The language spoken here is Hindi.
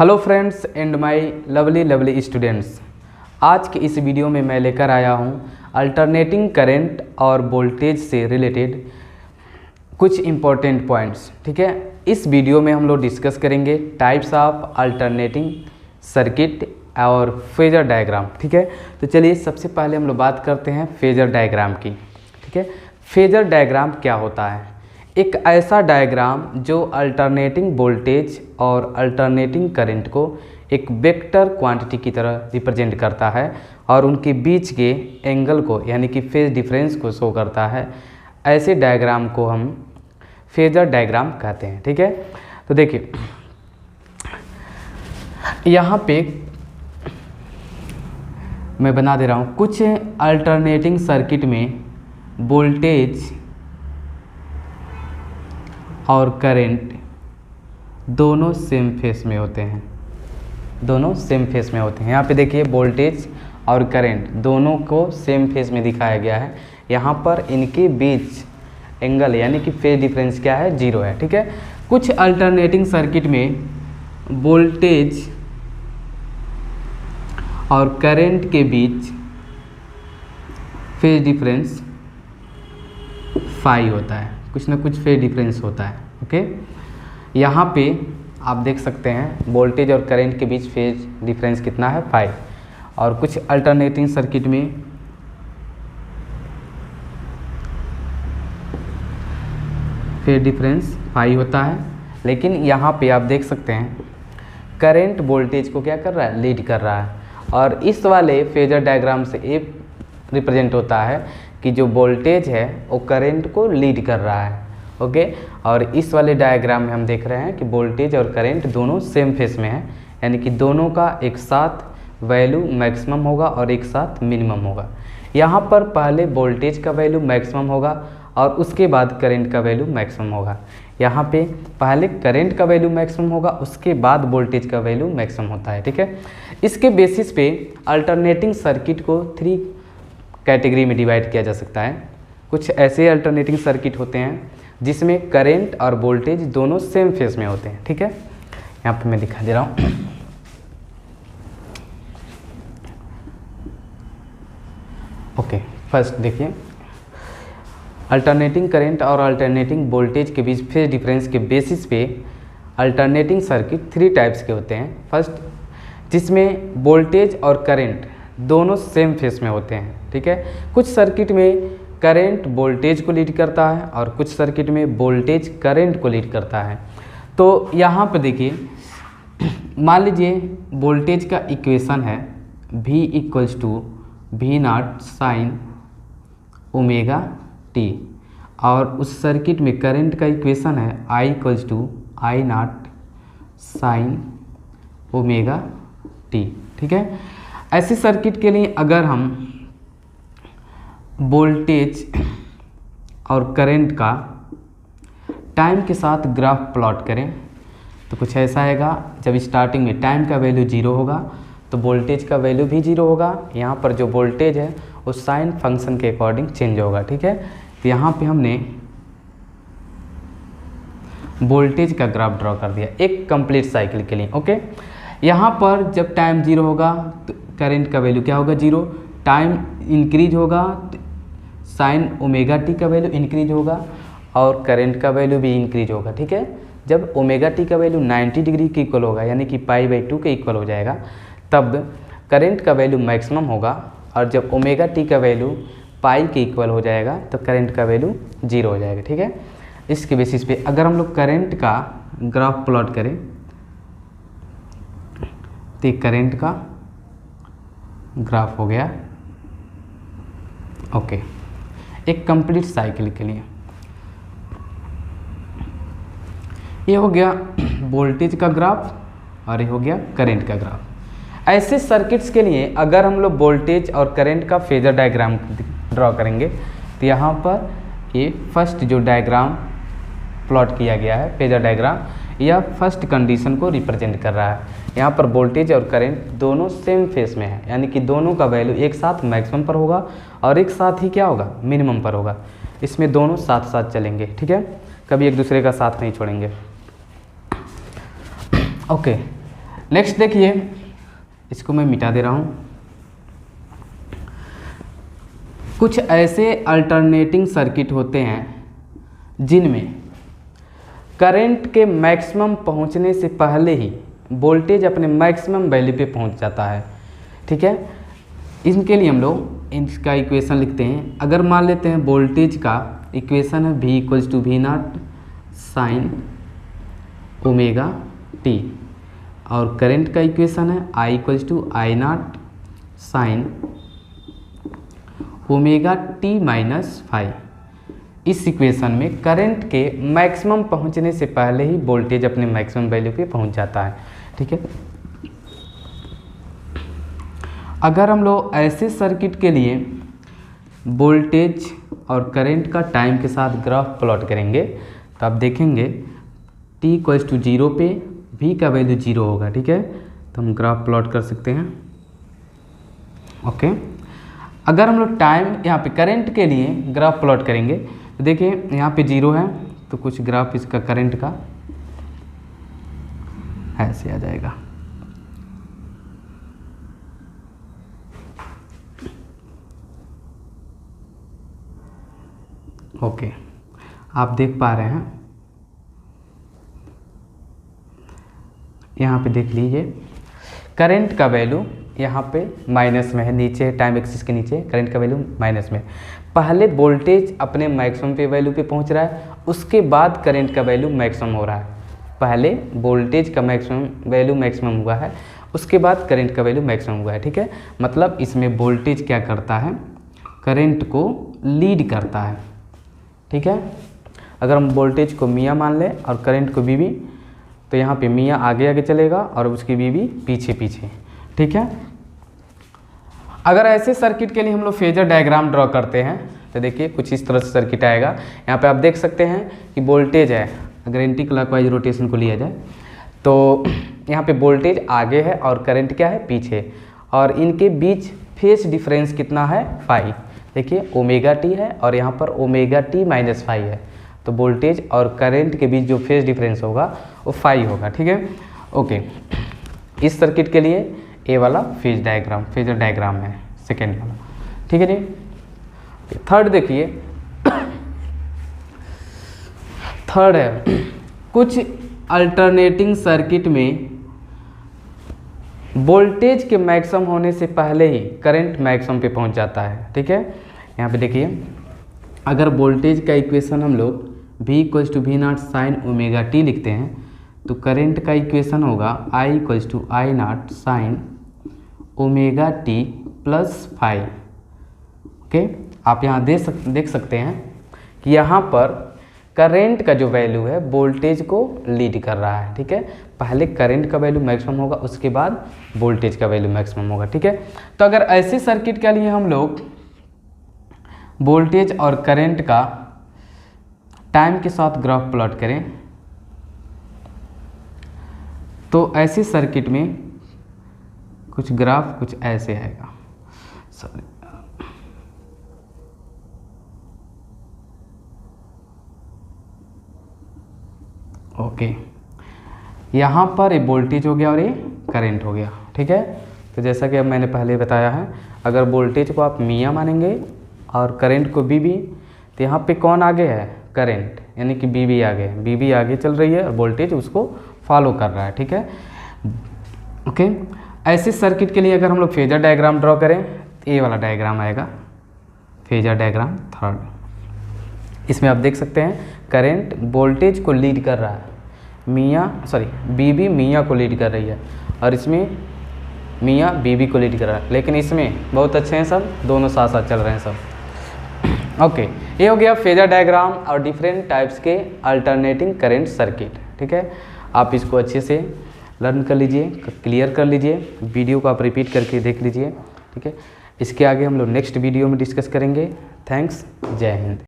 Hello friends and my lovely students, आज के इस वीडियो में मैं लेकर आया हूं अल्टरनेटिंग करंट और वोल्टेज से रिलेटेड कुछ इम्पोर्टेंट पॉइंट्स। ठीक है, इस वीडियो में हम लोग डिस्कस करेंगे टाइप्स ऑफ अल्टरनेटिंग सर्किट और फेजर डायग्राम। ठीक है, तो चलिए सबसे पहले हम लोग बात करते हैं फेजर डायग्राम की। ठीक है, फेजर डायग्राम क्या होता है? एक ऐसा डायग्राम जो अल्टरनेटिंग वोल्टेज और अल्टरनेटिंग करंट को एक वेक्टर क्वांटिटी की तरह रिप्रेजेंट करता है और उनके बीच के एंगल को यानी कि फेज डिफरेंस को शो करता है। ऐसे डायग्राम को हम फेजर डायग्राम कहते हैं। ठीक है, तो देखिए यहाँ पे मैं बना दे रहा हूँ कुछ अल्टरनेटिंग सर्किट में वोल्टेज और करंट दोनों सेम फेस में होते हैं, दोनों सेम फेस में होते हैं। यहाँ पे देखिए वोल्टेज और करंट दोनों को सेम फेस में दिखाया गया है। यहाँ पर इनके बीच एंगल यानी कि फेज डिफरेंस क्या है? 0 है। ठीक है, कुछ अल्टरनेटिंग सर्किट में वोल्टेज और करंट के बीच फेज डिफरेंस फाई होता है, कुछ ना कुछ फेज डिफरेंस होता है। ओके, यहाँ पे आप देख सकते हैं वोल्टेज और करंट के बीच फेज डिफरेंस कितना है? 5। और कुछ अल्टरनेटिंग सर्किट में फेज डिफरेंस 5 होता है, लेकिन यहाँ पे आप देख सकते हैं करंट वोल्टेज को क्या कर रहा है? लीड कर रहा है। और इस वाले फेजर डायग्राम से ये रिप्रेजेंट होता है कि जो वोल्टेज है वो करंट को लीड कर रहा है। ओके, और इस वाले डायग्राम में हम देख रहे हैं कि वोल्टेज और करंट दोनों सेम फेस में है, यानी कि दोनों का एक साथ वैल्यू मैक्सिमम होगा और एक साथ मिनिमम होगा। यहाँ पर पहले वोल्टेज का वैल्यू मैक्सिमम होगा और उसके बाद करंट का वैल्यू मैक्सिमम होगा। यहाँ पे पहले करंट का वैल्यू मैक्सिमम होगा, उसके बाद वोल्टेज का वैल्यू मैक्सिमम होता है। ठीक है, इसके बेसिस पे अल्टरनेटिंग सर्किट को 3 कैटेगरी में डिवाइड किया जा सकता है। कुछ ऐसे अल्टरनेटिंग सर्किट होते हैं जिसमें करंट और वोल्टेज दोनों सेम फेस में होते हैं। ठीक है, यहाँ पे मैं दिखा दे रहा हूँ। ओके, फर्स्ट देखिए अल्टरनेटिंग करंट और अल्टरनेटिंग वोल्टेज के बीच फेज डिफरेंस के बेसिस पे अल्टरनेटिंग सर्किट 3 टाइप्स के होते हैं। फर्स्ट, जिसमें वोल्टेज और करंट दोनों सेम फेस में होते हैं। ठीक है, कुछ सर्किट में करंट वोल्टेज को लीड करता है और कुछ सर्किट में वोल्टेज करंट को लीड करता है। तो यहाँ पर देखिए मान लीजिए वोल्टेज का इक्वेशन है V = V0 sin omega t और उस सर्किट में करंट का इक्वेशन है I = I0 sin omega t। ठीक है, ऐसे सर्किट के लिए अगर हम वोल्टेज और करंट का टाइम के साथ ग्राफ प्लॉट करें तो कुछ ऐसा आएगा। जब स्टार्टिंग में टाइम का वैल्यू 0 होगा तो वोल्टेज का वैल्यू भी 0 होगा। यहाँ पर जो वोल्टेज है वो साइन फंक्शन के अकॉर्डिंग चेंज होगा। ठीक है, तो यहाँ पे हमने वोल्टेज का ग्राफ ड्रॉ कर दिया एक कंप्लीट साइकिल के लिए। ओके, यहाँ पर जब टाइम 0 होगा तो करंट का वैल्यू क्या होगा? 0। टाइम इंक्रीज होगा तो साइन ओमेगा टी का वैल्यू इंक्रीज होगा और करंट का वैल्यू भी इंक्रीज होगा। ठीक है, जब ओमेगा टी का वैल्यू 90 डिग्री के इक्वल होगा यानी कि π/2 के इक्वल हो जाएगा तब करंट का वैल्यू मैक्सिमम होगा और जब ओमेगा टी का वैल्यू पाई के इक्वल हो जाएगा तो करंट का वैल्यू 0 हो जाएगा। ठीक है, इसके बेसिस पे अगर हम लोग करंट का ग्राफ प्लॉट करें तो करंट का ग्राफ हो गया। ओके, एक कंप्लीट साइकिल के लिए ये हो गया वोल्टेज का ग्राफ और ये हो गया करंट का ग्राफ। ऐसे सर्किट्स के लिए अगर हम लोग वोल्टेज और करंट का फेजर डायग्राम ड्रॉ करेंगे तो यहाँ पर ये फर्स्ट जो डायग्राम प्लॉट किया गया है फेजर डायग्राम, यह फर्स्ट कंडीशन को रिप्रेजेंट कर रहा है। यहाँ पर वोल्टेज और करंट दोनों सेम फेस में है, यानी कि दोनों का वैल्यू एक साथ मैक्सिमम पर होगा और एक साथ ही क्या होगा? मिनिमम पर होगा। इसमें दोनों साथ साथ चलेंगे। ठीक है, कभी एक दूसरे का साथ नहीं छोड़ेंगे। ओके, नेक्स्ट देखिए, इसको मैं मिटा दे रहा हूँ। कुछ ऐसे अल्टरनेटिंग सर्किट होते हैं जिनमें करंट के मैक्सिमम पहुंचने से पहले ही वोल्टेज अपने मैक्सिमम वैल्यू पे पहुंच जाता है। ठीक है, इनके लिए हम लोग इसका इक्वेशन लिखते हैं। अगर मान लेते हैं वोल्टेज का इक्वेशन है V equals to V naught sine omega T, और करंट का इक्वेशन है I equals to I naught sine omega T minus five. इस इक्वेशन में करंट के मैक्सिमम पहुंचने से पहले ही वोल्टेज अपने मैक्सिमम वैल्यू पे पहुंच जाता है। ठीक है, अगर हम लोग ऐसे सर्किट के लिए वोल्टेज और करंट का टाइम के साथ ग्राफ प्लॉट करेंगे तो आप देखेंगे t इक्वल्स टू 0 पे v का वैल्यू 0 होगा। ठीक है, तो हम ग्राफ प्लॉट कर सकते हैं। ओके, अगर हम लोग टाइम यहाँ पे करंट के लिए ग्राफ प्लॉट करेंगे तो देखिए यहाँ पे 0 है, तो कुछ ग्राफ इसका करंट का ऐसे आ जाएगा। ओके, आप देख पा रहे हैं, यहाँ पे देख लीजिए करंट का वैल्यू यहाँ पे माइनस में है, नीचे टाइम एक्सिस के नीचे करंट का वैल्यू माइनस में। पहले वोल्टेज अपने मैक्सिमम पे वैल्यू पे पहुँच रहा है, उसके बाद करंट का वैल्यू मैक्सिमम हो रहा है। पहले वोल्टेज का मैक्सिमम वैल्यू मैक्सिमम हुआ है, उसके बाद करंट का वैल्यू मैक्सिमम हुआ है। ठीक है, मतलब इसमें वोल्टेज क्या करता है, करंट को लीड करता है। ठीक है, अगर हम वोल्टेज को मियाँ मान लें और करंट को बीबी, तो यहाँ पे मियाँ आगे आगे चलेगा और उसकी बीबी पीछे पीछे। ठीक है, अगर ऐसे सर्किट के लिए हम लोग फेजर डायग्राम ड्रॉ करते हैं तो देखिए कुछ इस तरह से सर्किट आएगा। यहाँ पे आप देख सकते हैं कि वोल्टेज है, अगर एंटी क्लॉकवाइज रोटेशन को लिया जाए तो यहाँ पे वोल्टेज आगे है और करंट क्या है, पीछे, और इनके बीच फेज डिफरेंस कितना है, 5। देखिए ओमेगा टी है और यहाँ पर ओमेगा टी माइनस 5 है, तो वोल्टेज और करंट के बीच जो फेज डिफरेंस होगा वो 5 होगा। ठीक है, ओके, इस सर्किट के लिए ए वाला फेज डायग्राम, फेजर डायग्राम है सेकेंड वाला। ठीक है जी। थर्ड देखिए, थर्ड है कुछ अल्टरनेटिंग सर्किट में वोल्टेज के मैक्सिमम होने से पहले ही करंट मैक्सिमम पे पहुंच जाता है। ठीक है, यहाँ पे देखिए अगर वोल्टेज का इक्वेशन हम लोग V equals to V naught sine omega T लिखते हैं तो करंट का इक्वेशन होगा I equals to I naught sine omega T plus 5। Okay, आप यहाँ देख सकते हैं कि यहाँ पर करंट का जो वैल्यू है वोल्टेज को लीड कर रहा है। ठीक है, पहले करंट का वैल्यू मैक्सिमम होगा, उसके बाद वोल्टेज का वैल्यू मैक्सिमम होगा। ठीक है, तो अगर ऐसे सर्किट के लिए हम लोग वोल्टेज और करंट का टाइम के साथ ग्राफ प्लॉट करें तो ऐसे सर्किट में कुछ ग्राफ कुछ ऐसे आएगा। सॉरी, ओके, यहाँ पर ये वोल्टेज हो गया और ये करंट हो गया। ठीक है, तो जैसा कि अब मैंने पहले बताया है, अगर वोल्टेज को आप मियाँ मानेंगे और करंट को बीबी, तो यहाँ पे कौन आगे है, करंट, यानी कि बीबी आगे, बीबी आगे चल रही है और वोल्टेज उसको फॉलो कर रहा है। ठीक है, ओके, ऐसे सर्किट के लिए अगर हम लोग फेजर डायग्राम ड्रॉ करें तो ये वाला डायग्राम आएगा, फेजर डायग्राम थर्ड। इसमें आप देख सकते हैं करंट वोल्टेज को लीड कर रहा है, बीबी मियाँ को लीड कर रही है, और इसमें मियाँ बीबी को लीड कर रहा है, लेकिन इसमें बहुत अच्छे हैं सब, दोनों साथ साथ चल रहे हैं सब। ओके, ये हो गया फेजर डायग्राम और डिफरेंट टाइप्स के अल्टरनेटिंग करंट सर्किट। ठीक है, आप इसको अच्छे से लर्न कर लीजिए, क्लियर कर लीजिए, वीडियो को आप रिपीट करके देख लीजिए। ठीक है, इसके आगे हम लोग नेक्स्ट वीडियो में डिस्कस करेंगे। थैंक्स, जय हिंद।